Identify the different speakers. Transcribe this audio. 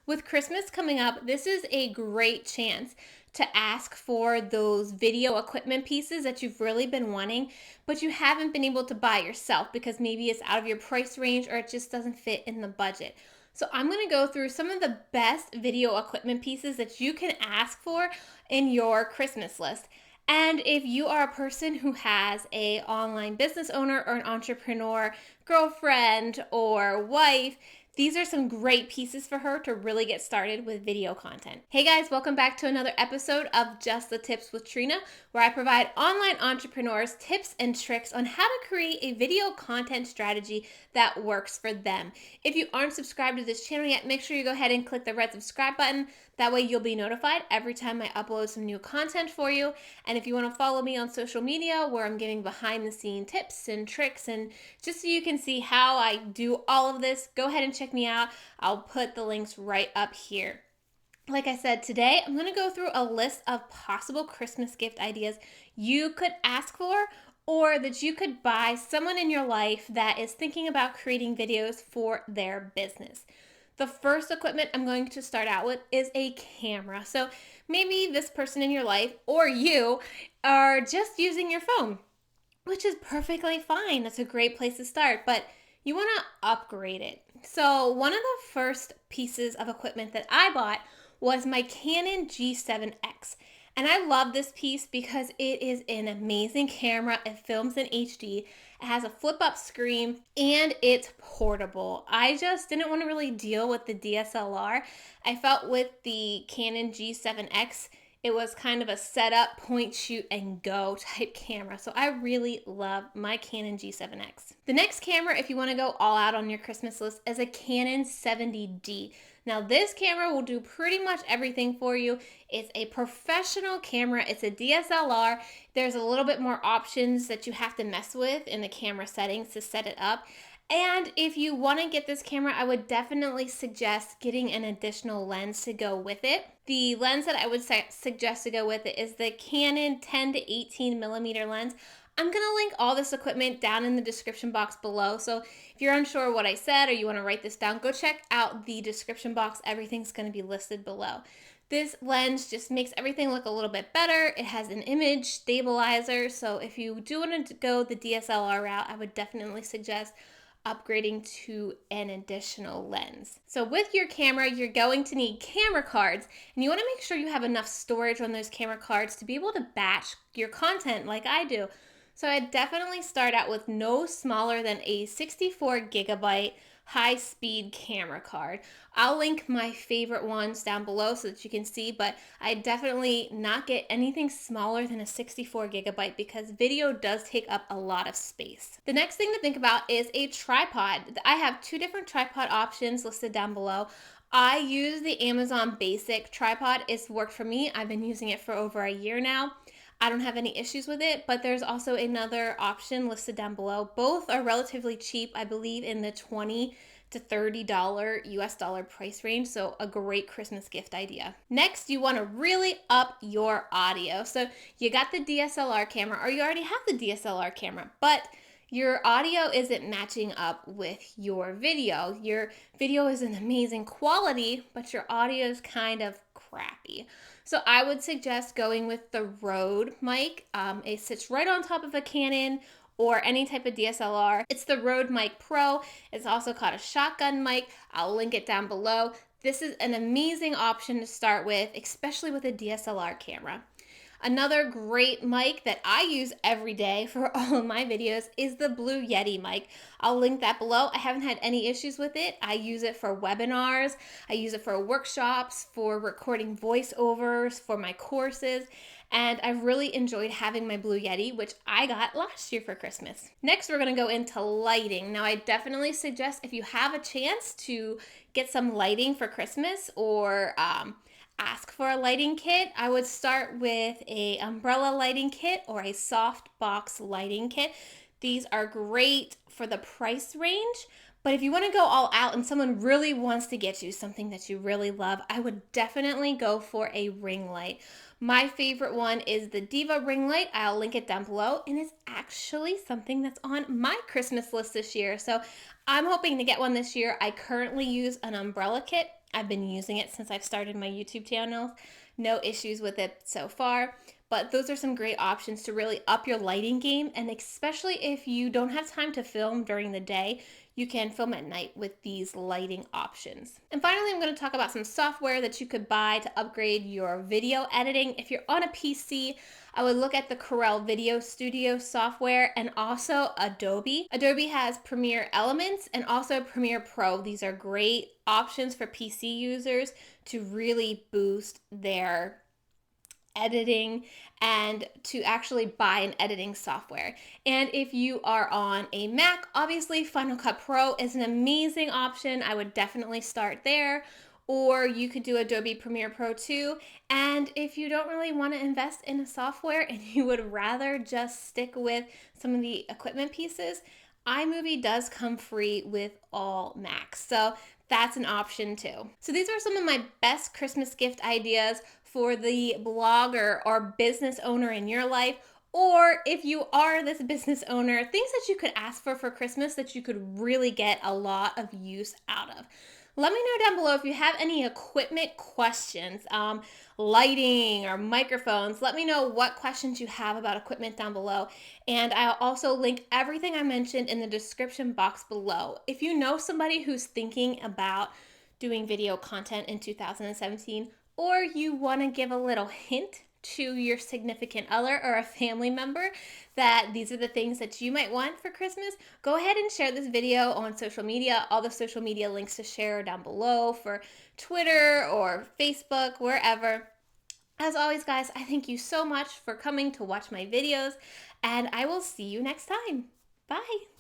Speaker 1: With Christmas coming up, this is a great chance to ask for those video equipment pieces that you've really been wanting, but you haven't been able to buy yourself because maybe it's out of your price range or it just doesn't fit in the budget. So I'm going to go through some of the best video equipment pieces that you can ask for in your Christmas list. And if you are a person who has a online business owner or an entrepreneur, girlfriend or wife, these are some great pieces for her to really get started with video content. Hey guys, welcome back to another episode of Just the Tips with Trena, where I provide online entrepreneurs tips and tricks on how to create a video content strategy that works for them. If you aren't subscribed to this channel yet, make sure you go ahead and click the red subscribe button. That way you'll be notified every time I upload some new content for you. And if you want to follow me on social media where I'm giving behind the scene tips and tricks and just so you can see how I do all of this, go ahead and check me out. I'll put the links right up here. Like I said, today I'm going to go through a list of possible Christmas gift ideas you could ask for or that you could buy someone in your life that is thinking about creating videos for their business. The first equipment I'm going to start out with is a camera. So maybe this person in your life or you are just using your phone, which is perfectly fine. That's a great place to start, but you want to upgrade it. So one of the first pieces of equipment that I bought was my Canon G7X. And I love this piece because it is an amazing camera. It films in HD. It has a flip-up screen and it's portable. I just didn't want to really deal with the DSLR. I felt with the Canon G7X, it was kind of a setup, point, shoot, and go type camera. So I really love my Canon G7X. The next camera, if you want to go all out on your Christmas list, is a Canon 70D. Now this camera will do pretty much everything for you. It's a professional camera. It's a DSLR. There's a little bit more options that you have to mess with in the camera settings to set it up. And if you want to get this camera, I would definitely suggest getting an additional lens to go with it. The lens that I would suggest to go with it is the Canon 10 to 18 millimeter lens. I'm going to link all this equipment down in the description box below. So if you're unsure what I said or you want to write this down, go check out the description box. Everything's going to be listed below. This lens just makes everything look a little bit better. It has an image stabilizer. So if you do want to go the DSLR route, I would definitely suggest upgrading to an additional lens. So with your camera, you're going to need camera cards, and you want to make sure you have enough storage on those camera cards to be able to batch your content like I do. So I definitely start out with no smaller than a 64 gigabyte high-speed camera card. I'll link my favorite ones down below so that you can see, but I definitely not get anything smaller than a 64 gigabyte because video does take up a lot of space. The next thing to think about is a tripod. I have two different tripod options listed down below. I use the Amazon Basic tripod. It's worked for me. I've been using it for over a year now. I don't have any issues with it, but there's also another option listed down below. Both are relatively cheap, I believe in the $20 to $30 US dollar price range, so a great Christmas gift idea. Next, you want to really up your audio. So you got the DSLR camera, or you already have the DSLR camera, but your audio isn't matching up with your video. Your video is an amazing quality, but your audio is kind of crappy. So I would suggest going with the Rode mic. It sits right on top of a Canon or any type of DSLR. It's the Rode Mic Pro. It's also called a shotgun mic. I'll link it down below. This is an amazing option to start with, especially with a DSLR camera. Another great mic that I use every day for all of my videos is the Blue Yeti mic. I'll link that below. I haven't had any issues with it. I use it for webinars. I use it for workshops, for recording voiceovers, for my courses. And I've really enjoyed having my Blue Yeti, which I got last year for Christmas. Next, we're going to go into lighting. Now, I definitely suggest if you have a chance to get some lighting for Christmas or ask for a lighting kit, I would start with a umbrella lighting kit or a soft box lighting kit. These are great for the price range, but if you want to go all out and someone really wants to get you something that you really love, I would definitely go for a ring light. My favorite one is the Diva ring light. I'll link it down below, and it's actually something that's on my Christmas list this year. So I'm hoping to get one this year. I currently use an umbrella kit. I've been using it since I've started my YouTube channel. No issues with it so far. But those are some great options to really up your lighting game, and especially if you don't have time to film during the day, you can film at night with these lighting options. And finally, I'm going to talk about some software that you could buy to upgrade your video editing. If you're on a PC, I would look at the Corel VideoStudio software and also Adobe. Adobe has Premiere Elements and also Premiere Pro. These are great options for PC users to really boost their editing and to actually buy an editing software. And if you are on a Mac, obviously Final Cut Pro is an amazing option. I would definitely start there. Or you could do Adobe Premiere Pro too. And if you don't really want to invest in a software and you would rather just stick with some of the equipment pieces, iMovie does come free with all Macs. So that's an option too. So these are some of my best Christmas gift ideas for the blogger or business owner in your life. Or if you are this business owner, things that you could ask for Christmas that you could really get a lot of use out of. Let me know down below if you have any equipment questions, lighting or microphones. Let me know what questions you have about equipment down below. And I'll also link everything I mentioned in the description box below. If you know somebody who's thinking about doing video content in 2017, or you want to give a little hint to your significant other or a family member that these are the things that you might want for Christmas, go ahead and share this video on social media. All the social media links to share are down below for Twitter or Facebook, wherever. As always, guys, I thank you so much for coming to watch my videos, and I will see you next time. Bye.